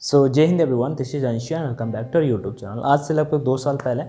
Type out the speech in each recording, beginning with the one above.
So Jai Hind everyone, this is Anshiya, welcome back to YouTube channel. आज से लगभग 2 साल पहले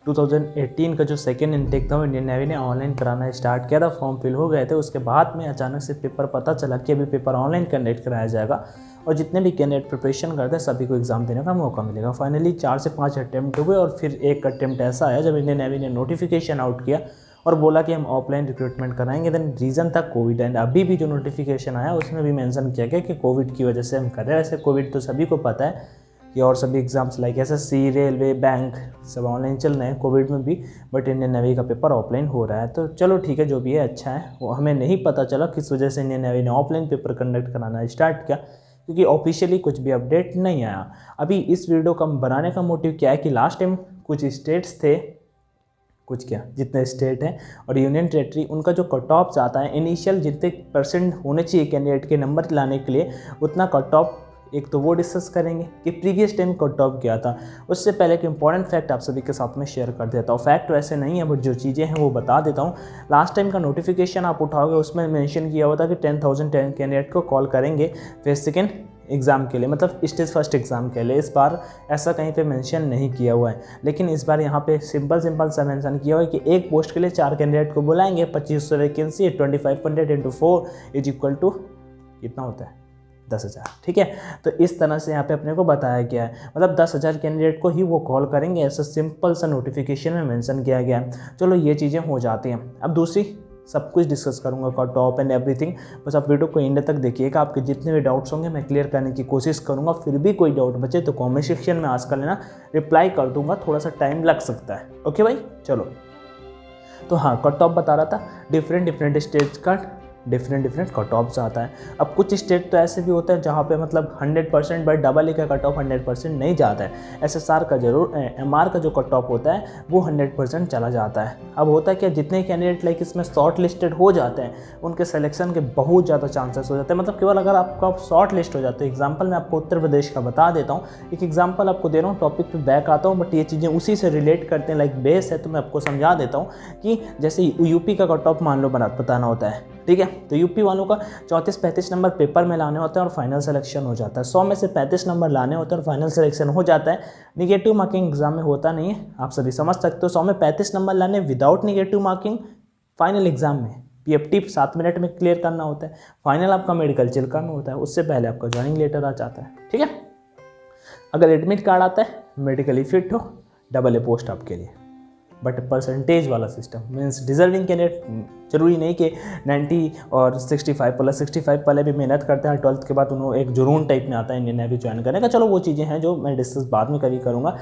2018 का जो सेकेंड इनटेक था वो इंडियन नेवी ने ऑनलाइन कराना स्टार्ट किया था। फॉर्म फिल हो गए थे। उसके बाद में अचानक से पेपर पता चला कि अभी पेपर ऑनलाइन कंडक्ट कराया जाएगा और जितने भी कैंडिडेट प्रिपरेशन करते हैं सभी को एग्जाम देने का मौका मिलेगा। फाइनली 4 से 5 अटैम्प्ट हुए और फिर एक अटैम्प्ट ऐसा आया जब इंडियन नेवी ने नोटिफिकेशन आउट किया और बोला कि हम ऑफलाइन रिक्रूटमेंट कराएंगे। देन रीज़न था कोविड। एंड अभी भी जो नोटिफिकेशन आया उसमें भी मेंशन किया गया कि कोविड की वजह से हम कर रहे हैं। वैसे कोविड तो सभी को पता है कि और सभी exams like SSC, railway, bank सब ऑनलाइन चल रहे हैं कोविड में भी, बट इंडियन नेवी का पेपर ऑफलाइन हो रहा है। तो चलो ठीक है, जो भी है अच्छा है। वो हमें नहीं पता चला किस वजह से इंडियन नेवी ने ऑफलाइन पेपर कंडक्ट कराना स्टार्ट किया, क्योंकि ऑफिशियली कुछ भी अपडेट नहीं आया। अभी इस वीडियो का बनाने का मोटिव क्या है कि लास्ट टाइम कुछ स्टेट्स थे, कुछ क्या जितने स्टेट हैं और यूनियन टेरेटरी, उनका जो कट ऑफ जाता है इनिशियल जितने परसेंट होने चाहिए कैंडिडेट के नंबर लाने के लिए, उतना कट ऑफ एक तो वो डिस्कस करेंगे कि प्रीवियस टाइम कट ऑफ क्या था। उससे पहले एक इंपॉर्टेंट फैक्ट आप सभी के साथ में शेयर कर देता हूँ। फैक्ट वैसे नहीं है बट जो चीज़ें हैं वो बता देता हूँ। लास्ट टाइम का नोटिफिकेशन आप उठाओगे उसमें मेंशन किया हुआ था कि 10,000 कैंडिडेट को कॉल करेंगे फेज सेकेंड एग्ज़ाम के लिए, मतलब स्टेज फर्स्ट एग्ज़ाम के लिए। इस बार ऐसा कहीं पे मेंशन नहीं किया हुआ है, लेकिन इस बार यहाँ पे सिंपल सा मेंशन किया हुआ है कि एक पोस्ट के लिए 4 कैंडिडेट को बुलाएंगे। 2500 vacancy, 2500 into 4 is equal to कितना होता है 10,000। ठीक है, तो इस तरह से यहाँ पे अपने को बताया गया है, मतलब 10,000 कैंडिडेट को ही वो कॉल करेंगे, ऐसा सिंपल सा नोटिफिकेशन में मेंशन किया गया है। चलो ये चीज़ें हो जाती हैं। अब दूसरी सब कुछ डिस्कस करूंगा कट ऑफ एंड एवरीथिंग। बस आप वीडियो को एंड तक देखिएगा, आपके जितने भी डाउट्स होंगे मैं क्लियर करने की कोशिश करूंगा। फिर भी कोई डाउट बचे तो कमेंट सेक्शन में आस्क कर लेना, रिप्लाई कर दूंगा। थोड़ा सा टाइम लग सकता है। ओके भाई, चलो। तो हाँ, कट ऑफ बता रहा था, डिफरेंट स्टेट्स का डिफरेंट कट ऑफ्स आता है। अब कुछ स्टेट तो ऐसे भी होते हैं जहाँ पे मतलब 100% बाई डबल का कट ऑफ 100% नहीं जाता है। एसएसआर का जरूर, एमआर का जो कट ऑफ होता है वो 100% चला जाता है। अब होता है क्या, जितने कैंडिडेट लाइक इसमें शॉर्ट लिस्टेड हो जाते हैं उनके सिलेक्शन के बहुत ज़्यादा चांसेस हो जाते हैं। मतलब केवल अगर आपका शॉर्ट लिस्ट हो जाता है। एग्जाम्पल मैं आपको उत्तर प्रदेश का बता देता हूँ, एक एग्जाम्पल आपको दे रहा हूँ, टॉपिक पे बैक आता हूँ बट ये चीज़ें उसी से रिलेट करते हैं, लाइक बेस है। तो मैं आपको समझा देता हूँ कि जैसे यूपी का कट ऑफ मान लो बताना होता है, ठीक है। तो यूपी वालों का 34-35 नंबर पेपर में लाने होते हैं और फाइनल सिलेक्शन हो जाता है। 100 में से 35 नंबर लाने होते हैं और फाइनल सिलेक्शन हो जाता है। निगेटिव मार्किंग एग्जाम में होता नहीं है, आप सभी समझ सकते हो। 100 में 35 नंबर लाने without negative marking final exam में पीएफटी 7 मिनट में क्लियर करना होता है। फाइनल आपका मेडिकल चिल्का में होता है, उससे पहले आपका ज्वाइनिंग लेटर आ जाता है। ठीक है, अगर एडमिट कार्ड आता है, मेडिकली फिट हो, डबल ए पोस्ट आपके लिए। बट परसेंटेज वाला सिस्टम मीन्स डिजर्विंग कैंडिडेट, जरूरी नहीं कि 90 और 65 वाले भी मेहनत करते हैं। 12th के बाद उन्होंने एक जुनून टाइप में आता है इंडियन नेवी ज्वाइन करने का। चलो वो चीज़ें हैं जो मैं डिस्कस बाद में कभी करूँगा।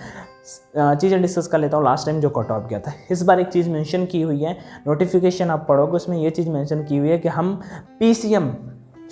चीज़ें डिस्कस कर लेता हूँ। लास्ट टाइम जो कट ऑफ गया था, इस बार एक चीज़ मेंशन की हुई है, नोटिफिकेशन आप पढ़ोगे उसमें ये चीज़ मेंशन की हुई है कि हम पीसीएम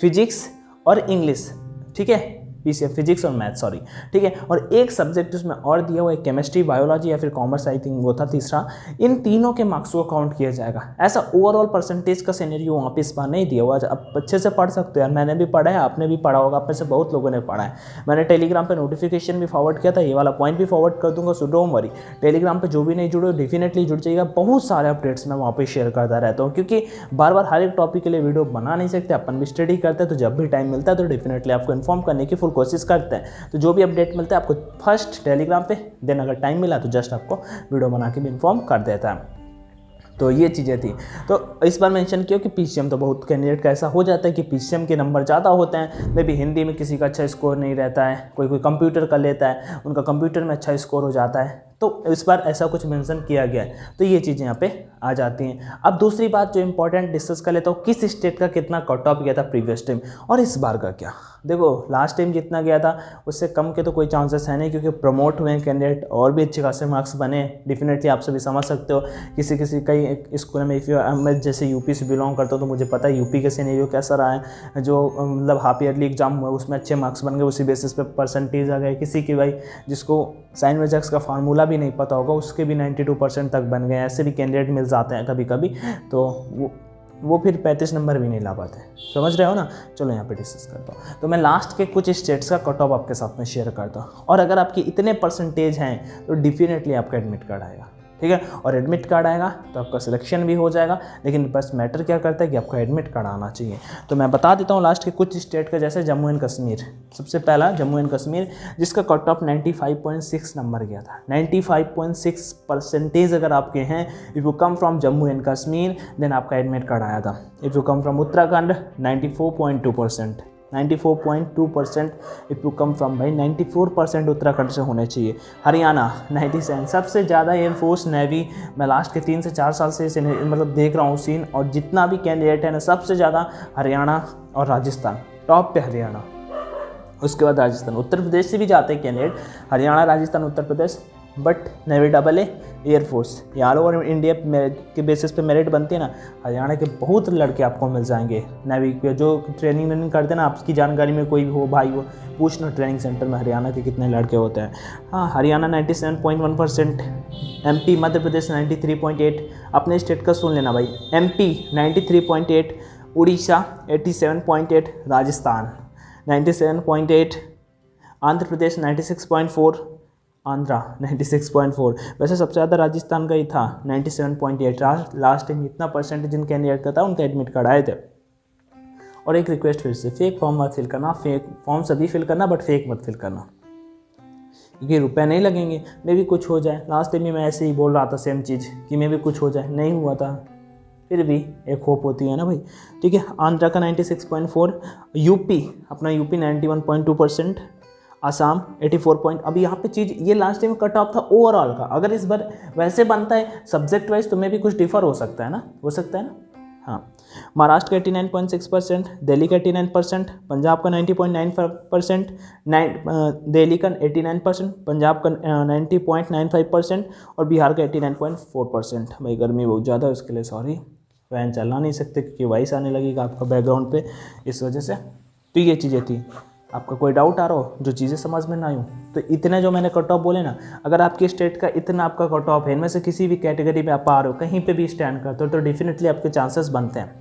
फिजिक्स और इंग्लिश, ठीक है, पीसीएम फिजिक्स और मैथ, सॉरी, ठीक है, और एक सब्जेक्ट उसमें और दिया हुआ है केमिस्ट्री, बायोलॉजी या फिर कॉमर्स, आई थिंक वो था तीसरा। इन तीनों के मार्क्स को काउंट किया जाएगा। ऐसा ओवरऑल परसेंटेज का सिनेरियो वहाँ पे इस बार नहीं दिया हुआ। आप अच्छे से पढ़ सकते हो यार, मैंने भी पढ़ा है, आपने भी पढ़ा होगा, आप में से बहुत लोगों ने पढ़ा है। मैंने टेलीग्राम पर नोटिफिकेशन भी फॉरवर्ड किया था, ये वाला पॉइंट भी फॉरवर्ड कर दूंगा। सो डोंट वरी, टेलीग्राम पर जो भी नहीं जुड़े डेफिनेटली जुड़ जाइएगा। बहुत सारे अपडेट्स मैं वहाँ पर शेयर करता रहता हूँ, क्योंकि बार बार हर एक टॉपिक के लिए वीडियो बना नहीं सकते, अपन भी स्टडी करते हैं। तो जब भी टाइम मिलता है तो डेफिनेटली आपको इन्फॉर्म करने की फुल कोशिश करते हैं। तो जो भी अपडेट मिलता है आपको फर्स्ट टेलीग्राम पे, देन अगर टाइम मिला तो जस्ट आपको वीडियो बना के भी इन्फॉर्म कर देता है। तो ये चीज़ें थी। तो इस बार मेंशन किया कि पीसीएम, तो बहुत कैंडिडेट का ऐसा हो जाता है कि पीसीएम के नंबर ज़्यादा होते हैं। मे भी हिंदी में किसी का अच्छा स्कोर नहीं रहता है, कोई कंप्यूटर का लेता है, उनका कंप्यूटर में अच्छा स्कोर हो जाता है। तो इस बार ऐसा कुछ मेंशन किया गया है, तो ये चीज़ें यहाँ पे आ जाती हैं। अब दूसरी बात जो इंपॉर्टेंट डिस्कस कर लेता हूँ, किस स्टेट का कितना कट ऑफ गया था प्रीवियस टाइम और इस बार का क्या। देखो लास्ट टाइम जितना गया था उससे कम के तो कोई चांसेस है नहीं, क्योंकि प्रमोट हुए कैंडिडेट और भी अच्छे खासे मार्क्स बने। डेफिनेटली आप सभी समझ सकते हो, किसी कई स्कूल में मैं जैसे यूपी से बिलोंग करता हूँ तो मुझे पता है यूपी के सिनेरियो कैसा रहा है। जो मतलब हाफ ईयरली एग्जाम हुआ उसमें अच्छे मार्क्स बन गए, उसी बेसिस पे परसेंटेज आ गए। किसी की भाई जिसको साइन मैजिक्स का फार्मूला भी नहीं पता होगा उसके भी 92% तक बन गए। ऐसे भी कैंडिडेट मिल जाते हैं कभी कभी, तो वो फिर 35 नंबर भी नहीं ला पाते। समझ रहे हो ना। चलो यहाँ पे डिस्कस करता हूँ। तो मैं लास्ट के कुछ स्टेट्स का कट ऑफ आपके साथ में शेयर करता हूँ, और अगर आपके इतने परसेंटेज हैं तो डेफिनेटली आपका एडमिट कार्ड आएगा। ठीक है। और एडमिट कार्ड आएगा तो आपका सिलेक्शन भी हो जाएगा, लेकिन बस मैटर क्या करता है कि आपका एडमिट कार्ड आना चाहिए। तो मैं बता देता हूँ लास्ट के कुछ स्टेट का, जैसे जम्मू एंड कश्मीर। सबसे पहला जम्मू एंड कश्मीर, जिसका कट ऑफ 95.6 नंबर गया था। 95.6% अगर आपके हैं, if you come from Jammu and Kashmir then आपका एडमिट कार्ड आया था। If you come from Uttarakhand 94.2%, 94.2%। If you come from भाई 94% उत्तराखंड से होने चाहिए। हरियाणा 97। सबसे ज़्यादा एयरफोर्स नेवी, मैं लास्ट के 3 से 4 साल से इसे मतलब देख रहा हूँ सीन, और जितना भी कैंडिडेट है ना, सबसे ज़्यादा हरियाणा और राजस्थान, टॉप पे हरियाणा, उसके बाद राजस्थान। उत्तर प्रदेश से भी जाते हैं candidate, Haryana, Rajasthan, Uttar Pradesh, but navy double air force, ये ऑल ओवर इंडिया के बेसिस पे मेरिट बनती है ना। हरियाणा के बहुत लड़के आपको मिल जाएंगे नेवी के, जो ट्रेनिंग करते हैं ना, आपकी जानकारी में कोई हो भाई हो, पूछना ट्रेनिंग सेंटर में हरियाणा के कितने लड़के होते हैं। हाँ, हरियाणा 97.1%, MP मध्य प्रदेश 93.8, अपने स्टेट का सुन लेना भाई, MP 93.8, उड़ीसा 87.8, राजस्थान 97.8, आंध्र प्रदेश 96.4, आंध्रा 96.4। वैसे सबसे ज़्यादा राजस्थान का ही था 97.8। लास्ट टाइम इतना परसेंट जिन कैंडिडेट का था उनका एडमिट कार्ड आए थे। और एक रिक्वेस्ट फिर से, फेक फॉर्म मत फिल करना, फेक फॉर्म सभी फिल करना, बट फेक मत फिल करना, क्योंकि रुपए नहीं लगेंगे, मे भी कुछ हो जाए। लास्ट टाइम भी मैं ऐसे ही बोल रहा था सेम चीज़ कि मे भी कुछ हो जाए, नहीं हुआ था, फिर भी एक होप होती है ना भाई। ठीक है, आंध्रा का 96.4, यूपी, अपना यूपी 91.2%, आसाम 84 अभी यहाँ पे चीज़ ये लास्ट टाइम कट ऑफ था ओवरऑल का। अगर इस बार वैसे बनता है सब्जेक्ट वाइज तो में भी कुछ डिफर हो सकता है ना, हो सकता है ना। हाँ, महाराष्ट्र का 89.6%, दिल्ली का 89%, पंजाब का 90.9%, दिल्ली का 89%, पंजाब का 90.95% और बिहार का 89.4%। भाई गर्मी बहुत ज़्यादा है, उसके लिए सॉरी, फैन चला नहीं सकते क्योंकि वॉइस आने लगेगा आपका बैकग्राउंड पे, इस वजह से। तो ये चीज़ें थी। आपका कोई डाउट आ रहा हो, जो चीज़ें समझ में ना आयूँ, तो इतने जो मैंने कट ऑफ बोले ना, अगर आपके स्टेट का इतना आपका कट ऑफ है, इनमें से किसी भी कैटेगरी में आप आ रहे हो, कहीं पे भी स्टैंड करते हो, तो डेफिनेटली आपके चांसेस बनते हैं।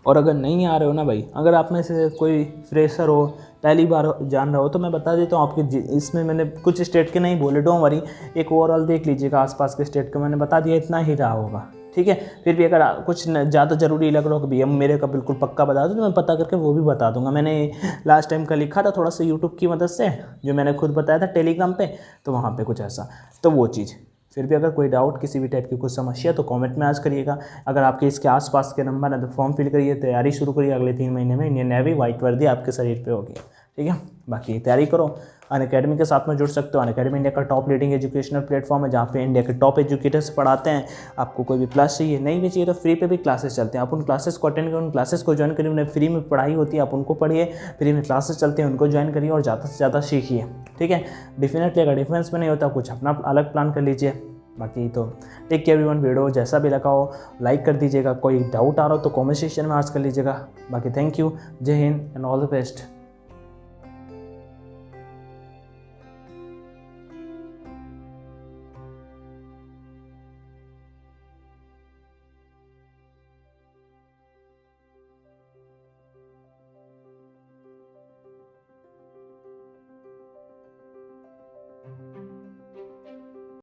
और अगर नहीं आ रहे हो ना भाई, अगर आप में से कोई फ्रेशर हो, पहली बार जान रहा हो, तो मैं बता देता हूँ आपके, इसमें मैंने कुछ स्टेट के नहीं बोले, डोंट वरी, एक ओवरऑल देख लीजिएगा आसपास के स्टेट का, मैंने बता दिया इतना ही रहा होगा। ठीक है, फिर भी अगर कुछ ज़्यादा ज़रूरी लग रहा हो कि भैया मेरे का बिल्कुल पक्का बता दो, तो मैं पता करके वो भी बता दूंगा। मैंने लास्ट टाइम का लिखा था थोड़ा सा यूट्यूब की मदद से, जो मैंने खुद बताया था टेलीग्राम पे, तो वहाँ पे कुछ ऐसा, तो वो चीज़। फिर भी अगर कोई डाउट, किसी भी टाइप की कुछ समस्या, तो कमेंट में आज करिएगा। अगर आपके इसके आसपास के नंबर है तो फॉर्म फिल करिए, तैयारी शुरू करिए। अगले 3 महीने में इंडियन नेवी वाइट वर्दी आपके शरीर पे होगी। ठीक है, बाकी तैयारी करो। अनअकैडमी के साथ में जुड़ सकते हो। अनअकैडमी इंडिया का टॉप लीडिंग एजुकेशनल प्लेटफॉर्म है, जहाँ पे इंडिया के टॉप एजुकेटर्स पढ़ाते हैं। आपको कोई भी क्लास चाहिए, नहीं भी चाहिए तो फ्री पे भी क्लासेस चलते हैं, आप उन क्लासेस को अटेंड करें, उन क्लासेस को ज्वाइन करिए। उन्हें फ्री में पढ़ाई होती है, आप उनको पढ़िए, फ्री में क्लासेस चलते हैं, उनको ज्वाइन करिए और ज़्यादा से ज़्यादा सीखिए। ठीक है, डेफिनेटली अगर डिफरेंस में नहीं होता, कुछ अपना अलग प्लान कर लीजिए। बाकी तो टेक केयर एवरीवन, वीडियो जैसा भी लगा हो लाइक कर दीजिएगा। कोई डाउट आ रहा हो तो कमेंट सेक्शन में आज कर लीजिएगा। बाकी थैंक यू, जय Hind and all the best.